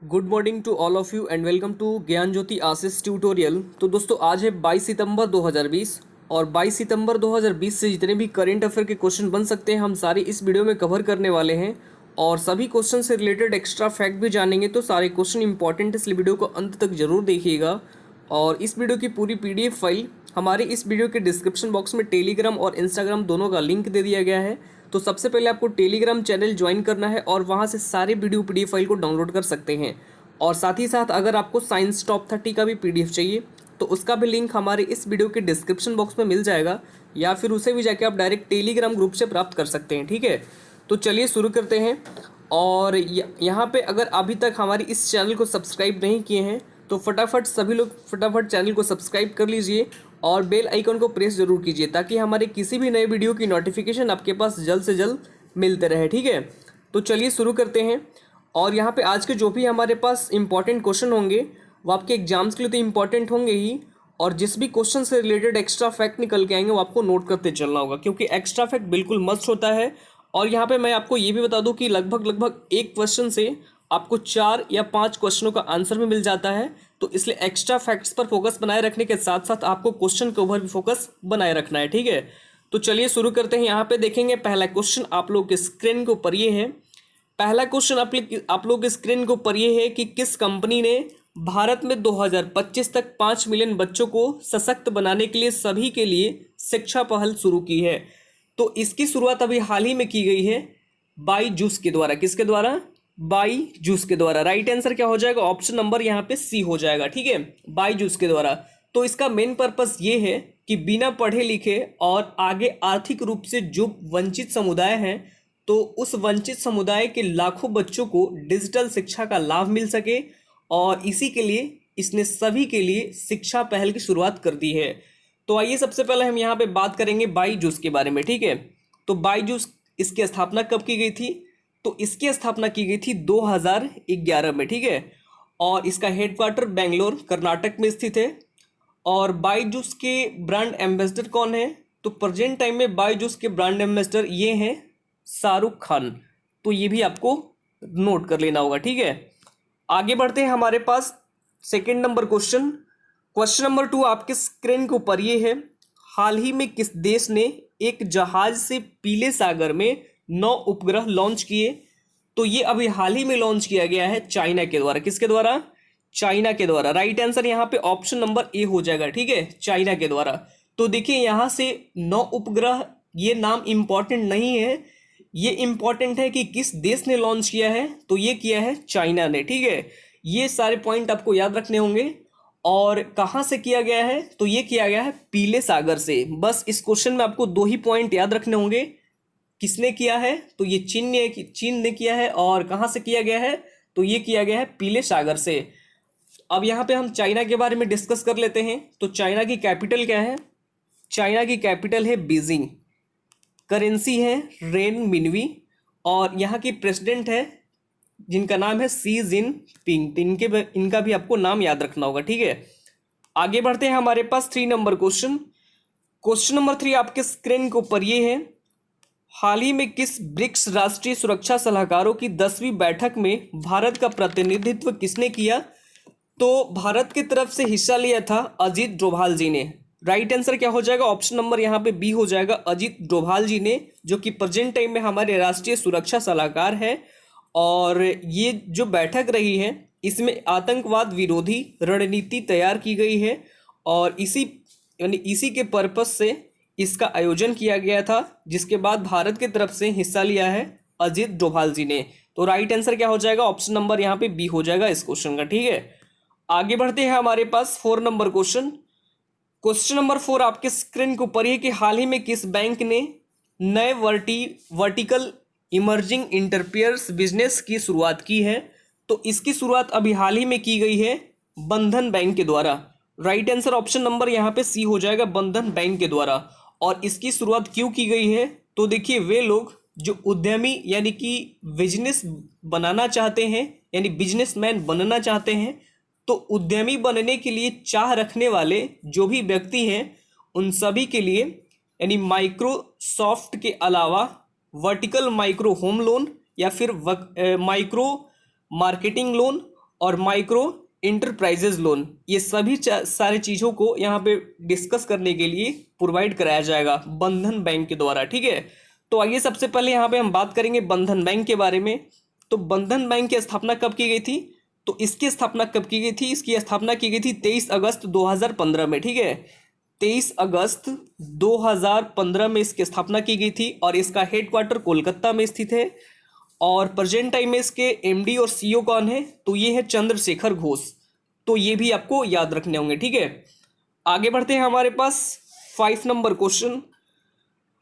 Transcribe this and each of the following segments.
Good morning to all of you and welcome to Gyan Jyoti Ashish tutorial. तो दोस्तों आज है 22 सितंबर 2020 और 22 सितंबर 2020 से जितने भी करेंट अफेयर के क्वेश्चन बन सकते हैं हम सारे इस वीडियो में कवर करने वाले हैं और सभी क्वेश्चन से रिलेटेड एक्स्ट्रा फैक्ट भी जानेंगे। तो सारे क्वेश्चन इंपॉर्टेंट, इसलिए वीडियो को अंत तक जरूर देखिएगा। और इस वीडियो की पूरी PDF फाइल हमारे इस वीडियो के डिस्क्रिप्शन बॉक्स में टेलीग्राम और इंस्टाग्राम दोनों का लिंक दे दिया गया है। तो सबसे पहले आपको टेलीग्राम चैनल ज्वाइन करना है और वहां से सारे वीडियो PDF फाइल को डाउनलोड कर सकते हैं। और साथ ही साथ अगर आपको साइंस टॉप 30 का भी PDF चाहिए तो उसका भी लिंक हमारे इस वीडियो के डिस्क्रिप्शन बॉक्स में मिल जाएगा, या फिर उसे भी जाके आप डायरेक्ट टेलीग्राम ग्रुप से प्राप्त कर सकते हैं। ठीक है, तो चलिए शुरू करते हैं। और यहाँ पे अगर अभी तक हमारी इस चैनल को सब्सक्राइब नहीं किए हैं तो फटाफट सभी लोग फटाफट चैनल को सब्सक्राइब कर लीजिए और बेल आइकन को प्रेस जरूर कीजिए ताकि हमारे किसी भी नए वीडियो की नोटिफिकेशन आपके पास जल्द से जल्द मिलते रहे। ठीक है, तो चलिए शुरू करते हैं। और यहाँ पे आज के जो भी हमारे पास इंपॉर्टेंट क्वेश्चन होंगे वो आपके एग्जाम्स के लिए तो इंपॉर्टेंट होंगे ही, और जिस भी क्वेश्चन से रिलेटेड एक्स्ट्रा फैक्ट निकल के आएंगे वो आपको नोट करते चलना होगा, क्योंकि एक्स्ट्रा फैक्ट बिल्कुल मस्ट होता है। और यहाँ पे मैं आपको ये भी बता दूं कि लगभग एक क्वेश्चन से आपको 4 या 5 क्वेश्चनों का आंसर भी मिल जाता है। तो इसलिए एक्स्ट्रा फैक्ट्स पर फोकस बनाए रखने के साथ साथ आपको क्वेश्चन के ऊपर भी फोकस बनाए रखना है। ठीक है, तो चलिए शुरू करते हैं। यहाँ पे देखेंगे पहला क्वेश्चन आप लोग के स्क्रीन के ऊपर ये है। पहला क्वेश्चन आप लोग के स्क्रीन के ऊपर ये है कि किस कंपनी ने भारत में 2025 तक 5 मिलियन बच्चों को सशक्त बनाने के लिए सभी के लिए शिक्षा पहल शुरू की है। तो इसकी शुरुआत अभी हाल ही में की गई है बाईजूस के द्वारा। किसके द्वारा? बाईजूस के द्वारा। राइट आंसर क्या हो जाएगा? ऑप्शन नंबर यहाँ पे सी हो जाएगा। ठीक है, बाईजूस के द्वारा। तो इसका मेन पर्पस ये है कि बिना पढ़े लिखे और आगे आर्थिक रूप से जो वंचित समुदाय हैं तो उस वंचित समुदाय के लाखों बच्चों को डिजिटल शिक्षा का लाभ मिल सके, और इसी के लिए इसने सभी के लिए शिक्षा पहल की शुरुआत कर दी है। तो आइए सबसे पहले हम यहाँ पे बात करेंगे बाईजूस के बारे में। ठीक है, तो बाईजूस इसकी स्थापना कब की गई थी? तो इसकी स्थापना की गई थी 2011 में। ठीक है, और इसका हेडक्वार्टर बेंगलोर कर्नाटक में स्थित है। और बाईजूस के ब्रांड एम्बेसडर कौन है? तो प्रेजेंट टाइम में बाईजूस के ब्रांड एम्बेसडर ये हैं शाहरुख खान। तो ये भी आपको नोट कर लेना होगा। ठीक है, आगे बढ़ते हैं। हमारे पास सेकंड नंबर क्वेश्चन नंबर 2 आपके स्क्रीन के ऊपर ये है। हाल ही में किस देश ने एक जहाज से पीले सागर में 9 उपग्रह लॉन्च किए? तो ये अभी हाल ही में लॉन्च किया गया है चाइना के द्वारा। किसके द्वारा? चाइना के द्वारा। राइट आंसर यहाँ पे ऑप्शन नंबर ए हो जाएगा। ठीक है, चाइना के द्वारा। तो देखिए यहाँ से 9 उपग्रह, ये नाम इंपॉर्टेंट नहीं है, ये इंपॉर्टेंट है कि किस देश ने लॉन्च किया है। तो ये किया है चाइना ने। ठीक है, ये सारे पॉइंट आपको याद रखने होंगे। और कहाँ से किया गया है? तो ये किया गया है पीले सागर से। बस इस क्वेश्चन में आपको 2 ही पॉइंट याद रखने होंगे। किसने किया है? तो ये चीन ने किया है। और कहाँ से किया गया है? तो ये किया गया है पीले सागर से। अब यहाँ पे हम चाइना के बारे में डिस्कस कर लेते हैं। तो चाइना की कैपिटल क्या है? चाइना की कैपिटल है बीजिंग। करेंसी है रेन मिनवी। और यहाँ की प्रेसिडेंट है जिनका नाम है सी जिनपिंग। इनका भी आपको नाम याद रखना होगा। ठीक है, आगे बढ़ते हैं। हमारे पास 3 नंबर क्वेश्चन नंबर 3 आपके स्क्रीन के ऊपर ये है। हाल ही में किस ब्रिक्स राष्ट्रीय सुरक्षा सलाहकारों की 10वीं बैठक में भारत का प्रतिनिधित्व किसने किया? तो भारत की तरफ से हिस्सा लिया था अजीत डोभाल जी ने। राइट आंसर क्या हो जाएगा? ऑप्शन नंबर यहाँ पे बी हो जाएगा, अजीत डोभाल जी ने, जो कि प्रेजेंट टाइम में हमारे राष्ट्रीय सुरक्षा सलाहकार हैं। और ये जो बैठक रही है इसमें आतंकवाद विरोधी रणनीति तैयार की गई है, और इसी के पर्पस से इसका आयोजन किया गया था, जिसके बाद भारत की तरफ से हिस्सा लिया है अजीत डोभाल जी ने। तो राइट आंसर क्या हो जाएगा? ऑप्शन नंबर यहाँ पे बी हो जाएगा इस क्वेश्चन का। ठीक है, आगे बढ़ते हैं। हमारे पास 4 नंबर क्वेश्चन नंबर 4 आपके स्क्रीन के ऊपर है कि हाल ही में किस बैंक ने नए वर्टिकल इमर्जिंग इंटरप्राइज बिजनेस की शुरुआत की है? तो इसकी शुरुआत अभी हाल ही में की गई है बंधन बैंक के द्वारा। राइट आंसर ऑप्शन नंबर यहाँ पे सी हो जाएगा, बंधन बैंक के द्वारा। और इसकी शुरुआत क्यों की गई है? तो देखिए वे लोग जो उद्यमी यानी कि बिजनेस बनाना चाहते हैं, यानी बिजनेसमैन बनना चाहते हैं, तो उद्यमी बनने के लिए चाह रखने वाले जो भी व्यक्ति हैं उन सभी के लिए, यानी माइक्रोसॉफ्ट के अलावा वर्टिकल माइक्रो होम लोन या फिर माइक्रो मार्केटिंग लोन और माइक्रो इंटरप्राइजेज लोन, ये सभी सारी चीज़ों को यहाँ पे डिस्कस करने के लिए प्रोवाइड कराया जाएगा बंधन बैंक के द्वारा। ठीक है, तो आइए सबसे पहले यहाँ पे हम बात करेंगे बंधन बैंक के बारे में। तो बंधन बैंक की स्थापना कब की गई थी? तो इसकी स्थापना कब की गई थी? इसकी स्थापना की गई थी 23 अगस्त 2015 में। ठीक है, 23 अगस्त 2015 में इसकी स्थापना की गई थी और इसका हेडक्वार्टर कोलकाता में स्थित है। और प्रेजेंट टाइम में इसके एमडी और सीईओ कौन है? तो ये है चंद्रशेखर घोष। तो ये भी आपको याद रखने होंगे। ठीक है, आगे बढ़ते हैं हमारे पास 5 नंबर क्वेश्चन।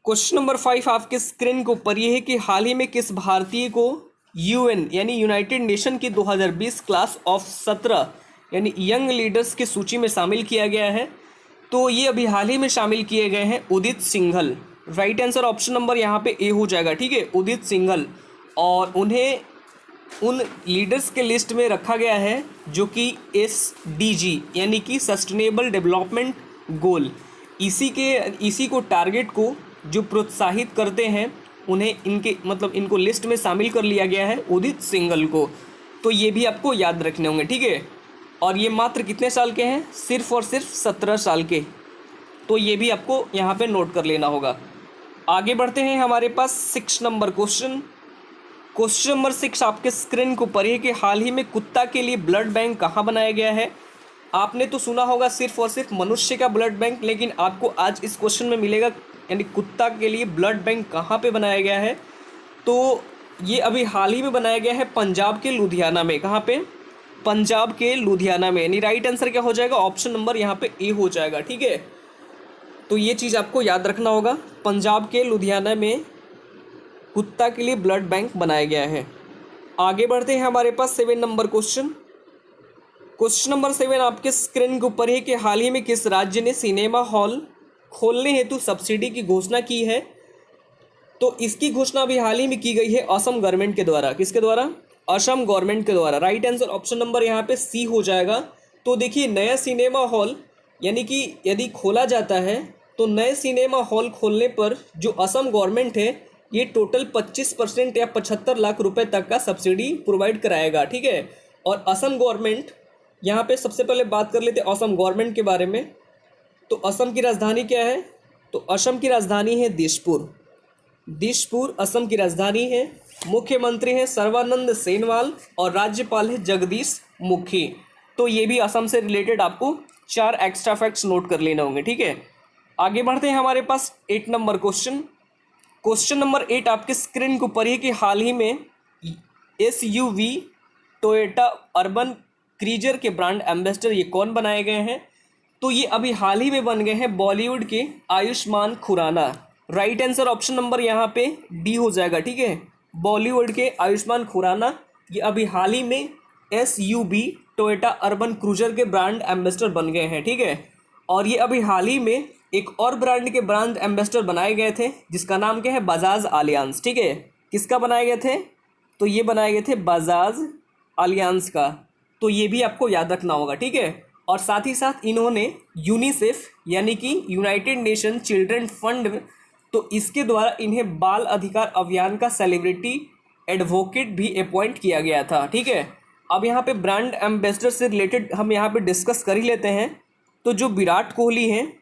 क्वेश्चन नंबर 5 आपके स्क्रीन के ऊपर ये है कि हाल ही में किस भारतीय को यूएन यानी यूनाइटेड नेशन की 2020 क्लास ऑफ 17 यानी यंग लीडर्स की सूची में शामिल किया गया है? तो ये अभी हाल ही में शामिल किए गए हैं Udit Singhal. Right answer option number यहाँ पे ए हो जाएगा। ठीक है, उदित सिंघल। और उन्हें उन लीडर्स के लिस्ट में रखा गया है जो कि SDG यानी कि सस्टेनेबल डेवलपमेंट गोल, इसी को टारगेट को जो प्रोत्साहित करते हैं, उन्हें इनके मतलब इनको लिस्ट में शामिल कर लिया गया है उदित सिंघल को। तो ये भी आपको याद रखने होंगे। ठीक है, और ये मात्र कितने साल के हैं? सिर्फ और सिर्फ 17 साल के। तो ये भी आपको यहाँ पे नोट कर लेना होगा। आगे बढ़ते हैं हमारे पास 6 नंबर क्वेश्चन। क्वेश्चन नंबर 6 आपके स्क्रीन को ऊपर है कि हाल ही में कुत्ता के लिए ब्लड बैंक कहाँ बनाया गया है? आपने तो सुना होगा सिर्फ और सिर्फ मनुष्य का ब्लड बैंक, लेकिन आपको आज इस क्वेश्चन में मिलेगा यानी कुत्ता के लिए ब्लड बैंक कहाँ पे बनाया गया है। तो ये अभी हाल ही में बनाया गया है पंजाब के लुधियाना में। कहाँ पे? पंजाब के लुधियाना में। यानी राइट आंसर क्या हो जाएगा? ऑप्शन नंबर यहाँ पे ए हो जाएगा। ठीक है, तो ये चीज़ आपको याद रखना होगा, पंजाब के लुधियाना में कुत्ता के लिए ब्लड बैंक बनाया गया है। आगे बढ़ते हैं हमारे पास 7 नंबर क्वेश्चन। क्वेश्चन नंबर 7 आपके स्क्रीन के ऊपर है कि हाल ही में किस राज्य ने सिनेमा हॉल खोलने हेतु सब्सिडी की घोषणा की है? तो इसकी घोषणा अभी हाल ही में की गई है असम गवर्नमेंट के द्वारा। किसके द्वारा? असम गवर्नमेंट के द्वारा। राइट आंसर ऑप्शन नंबर यहाँ पे सी हो जाएगा। तो देखिए, नया सिनेमा हॉल यानी कि यदि खोला जाता है तो नए सिनेमा हॉल खोलने पर जो असम गवर्नमेंट है ये टोटल 25% या 75 लाख रुपए तक का सब्सिडी प्रोवाइड कराएगा। ठीक है, और असम गवर्नमेंट, यहाँ पे सबसे पहले बात कर लेते हैं असम गवर्नमेंट के बारे में। तो असम की राजधानी क्या है? तो असम की राजधानी है दिसपुर। दिसपुर असम की राजधानी है। मुख्यमंत्री हैं सर्बानंद सोनोवाल और राज्यपाल है जगदीश मुखी। तो ये भी असम से रिलेटेड आपको 4 एक्स्ट्रा फैक्ट्स नोट कर लेने होंगे। ठीक है, आगे बढ़ते हैं हमारे पास 8 नंबर क्वेश्चन। क्वेश्चन नंबर 8 आपके स्क्रीन के ऊपर है कि हाल ही में SUV टोयोटा अर्बन क्रूजर के ब्रांड एम्बेसडर ये कौन बनाए गए हैं? तो ये अभी हाल ही में बन गए हैं बॉलीवुड के Ayushmann Khurana. Right answer option number यहाँ पे डी हो जाएगा। ठीक है, बॉलीवुड के आयुष्मान खुराना ये अभी हाल ही में SUV टोयोटा अर्बन क्रूजर के ब्रांड एम्बेसडर बन गए हैं। ठीक है, और ये अभी हाल ही में एक और ब्रांड के ब्रांड एम्बेसडर बनाए गए थे जिसका नाम क्या है? बजाज आलियांज। ठीक है, किसका बनाए गए थे? तो ये बनाए गए थे बजाज आलियांज का। तो ये भी आपको याद रखना होगा। ठीक है, और साथ ही साथ इन्होंने यूनिसेफ यानी कि यूनाइटेड नेशन चिल्ड्रन फंड, तो इसके द्वारा इन्हें बाल अधिकार अभियान का सेलिब्रिटी एडवोकेट भी अपॉइंट किया गया था। ठीक है, अब यहाँ पे ब्रांड एम्बेसडर से रिलेटेड हम यहाँ पे डिस्कस कर ही लेते हैं। तो जो विराट कोहली हैं,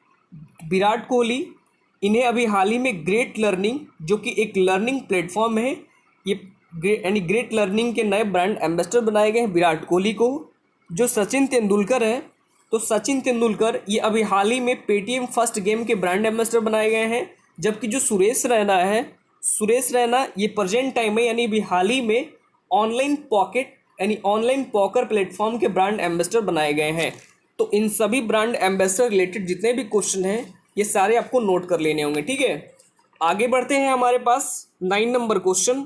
विराट कोहली, इन्हें अभी हाल ही में ग्रेट लर्निंग जो कि एक लर्निंग प्लेटफॉर्म है, ये यानी ग्रेट लर्निंग के नए ब्रांड एम्बेसडर बनाए गए हैं विराट कोहली को। जो सचिन तेंदुलकर है, तो सचिन तेंदुलकर ये अभी हाल ही में पेटीएम फर्स्ट गेम के ब्रांड एम्बेसडर बनाए गए हैं। जबकि जो सुरेश रैना है, सुरेश रैना ये प्रेजेंट टाइम में यानी अभी हाल ही में ऑनलाइन पॉकेट यानी ऑनलाइन पॉकर प्लेटफॉर्म के ब्रांड एम्बेसडर बनाए गए हैं। तो इन सभी ब्रांड एम्बेसडर रिलेटेड जितने भी क्वेश्चन हैं ये सारे आपको नोट कर लेने होंगे। ठीक है, आगे बढ़ते हैं हमारे पास 9 नंबर क्वेश्चन।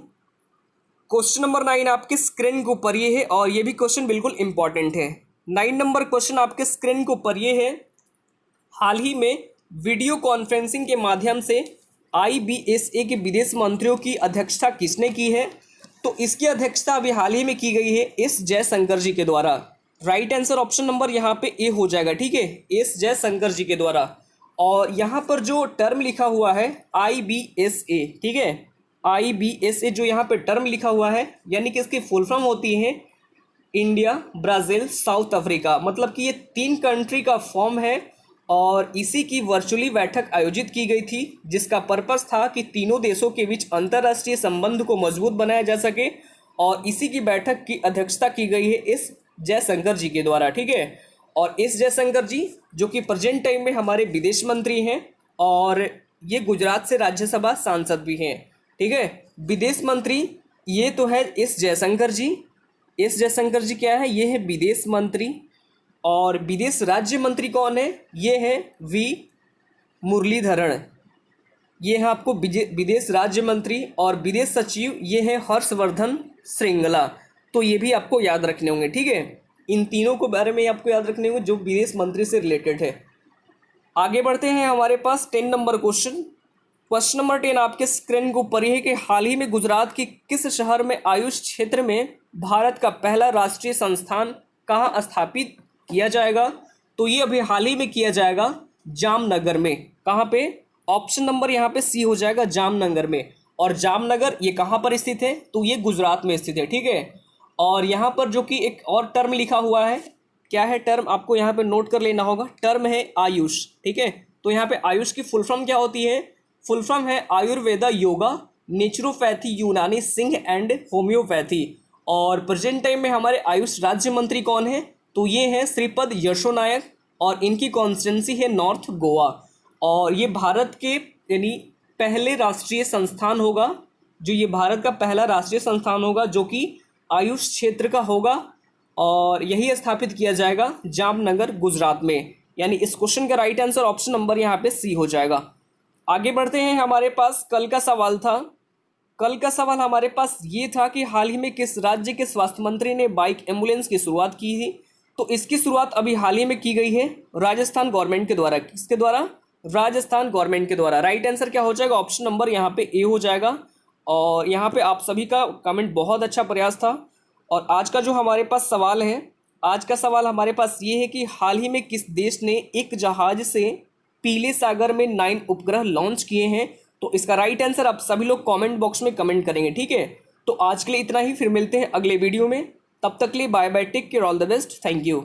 क्वेश्चन नंबर 9 आपके स्क्रीन के ऊपर ये है और ये भी क्वेश्चन बिल्कुल इंपॉर्टेंट है। 9 नंबर क्वेश्चन आपके स्क्रीन के ऊपर ये है, हाल ही में वीडियो कॉन्फ्रेंसिंग के माध्यम से IBSA के विदेश मंत्रियों की अध्यक्षता किसने की है? तो इसकी अध्यक्षता अभी हाल ही में की गई है एस जयशंकर जी के द्वारा। राइट आंसर ऑप्शन नंबर यहाँ पे ए हो जाएगा। ठीक है, एस जयशंकर जी के द्वारा। और यहाँ पर जो टर्म लिखा हुआ है IBSA, ठीक है, IBSA जो यहाँ पे टर्म लिखा हुआ है यानी कि इसकी फुल फॉर्म होती है इंडिया, ब्राज़ील, साउथ अफ्रीका, मतलब कि ये 3 कंट्री का फॉर्म है और इसी की वर्चुअली बैठक आयोजित की गई थी, जिसका पर्पस था कि तीनों देशों के बीच अंतर्राष्ट्रीय संबंध को मजबूत बनाया जा सके और इसी की बैठक की अध्यक्षता की गई है इस जयशंकर जी के द्वारा, ठीक है। और इस जयशंकर जी जो कि प्रेजेंट टाइम में हमारे विदेश मंत्री हैं और ये गुजरात से राज्यसभा सांसद भी हैं, ठीक है। विदेश मंत्री ये तो है इस जयशंकर जी। इस जयशंकर जी क्या है, ये है विदेश मंत्री। और विदेश राज्य मंत्री कौन है, ये है वी मुरलीधरण, ये है आपको विदेश राज्य मंत्री। और विदेश सचिव ये है हर्षवर्धन श्रृंगला, तो ये भी आपको याद रखने होंगे, ठीक है। इन तीनों को बारे में आपको याद रखने होंगे जो विदेश मंत्री से रिलेटेड है। आगे बढ़ते हैं, हमारे पास 10 नंबर क्वेश्चन। क्वेश्चन नंबर 10 आपके स्क्रीन के ऊपर ही है कि हाल ही में गुजरात की किस शहर में आयुष क्षेत्र में भारत का पहला राष्ट्रीय संस्थान कहाँ स्थापित किया जाएगा। तो ये अभी हाल ही में किया जाएगा जामनगर में। कहाँ पे, ऑप्शन नंबर यहाँ पे सी हो जाएगा, जामनगर में। और जामनगर ये कहाँ पर स्थित है, तो ये गुजरात में स्थित है, ठीक है। और यहाँ पर जो कि एक और टर्म लिखा हुआ है, क्या है टर्म, आपको यहाँ पे नोट कर लेना होगा, टर्म है आयुष, ठीक है। तो यहाँ पे आयुष की फुल फॉर्म क्या होती है, फुल फॉर्म है आयुर्वेदा, योगा, नेचुरोपैथी, यूनानी, सिंह एंड होम्योपैथी। और प्रेजेंट टाइम में हमारे आयुष राज्य मंत्री कौन है, तो ये है श्रीपद यशो नायक और इनकी कॉन्स्टिट्यूंसी है नॉर्थ गोवा। और ये भारत के यानी पहले राष्ट्रीय संस्थान होगा, जो ये भारत का पहला राष्ट्रीय संस्थान होगा जो कि आयुष क्षेत्र का होगा और यही स्थापित किया जाएगा जामनगर गुजरात में। यानी इस क्वेश्चन का राइट आंसर ऑप्शन नंबर यहाँ पे सी हो जाएगा। आगे बढ़ते हैं, हमारे पास कल का सवाल था। कल का सवाल हमारे पास ये था कि हाल ही में किस राज्य के स्वास्थ्य मंत्री ने बाइक एम्बुलेंस की शुरुआत की थी। तो इसकी शुरुआत अभी हाल ही में की गई है राजस्थान गवर्नमेंट के द्वारा। किसके द्वारा, राजस्थान गवर्नमेंट के द्वारा। राइट आंसर क्या हो जाएगा, ऑप्शन नंबर यहाँ पे ए हो जाएगा। और यहाँ पे आप सभी का कमेंट बहुत अच्छा प्रयास था। और आज का जो हमारे पास सवाल है, आज का सवाल हमारे पास ये है कि हाल ही में किस देश ने एक जहाज से पीले सागर में 9 उपग्रह लॉन्च किए हैं। तो इसका राइट आंसर आप सभी लोग कमेंट बॉक्स में कमेंट करेंगे, ठीक है। तो आज के लिए इतना ही, फिर मिलते हैं अगले वीडियो में। तब तक के लिए bye bye, take care, all the best, thank you.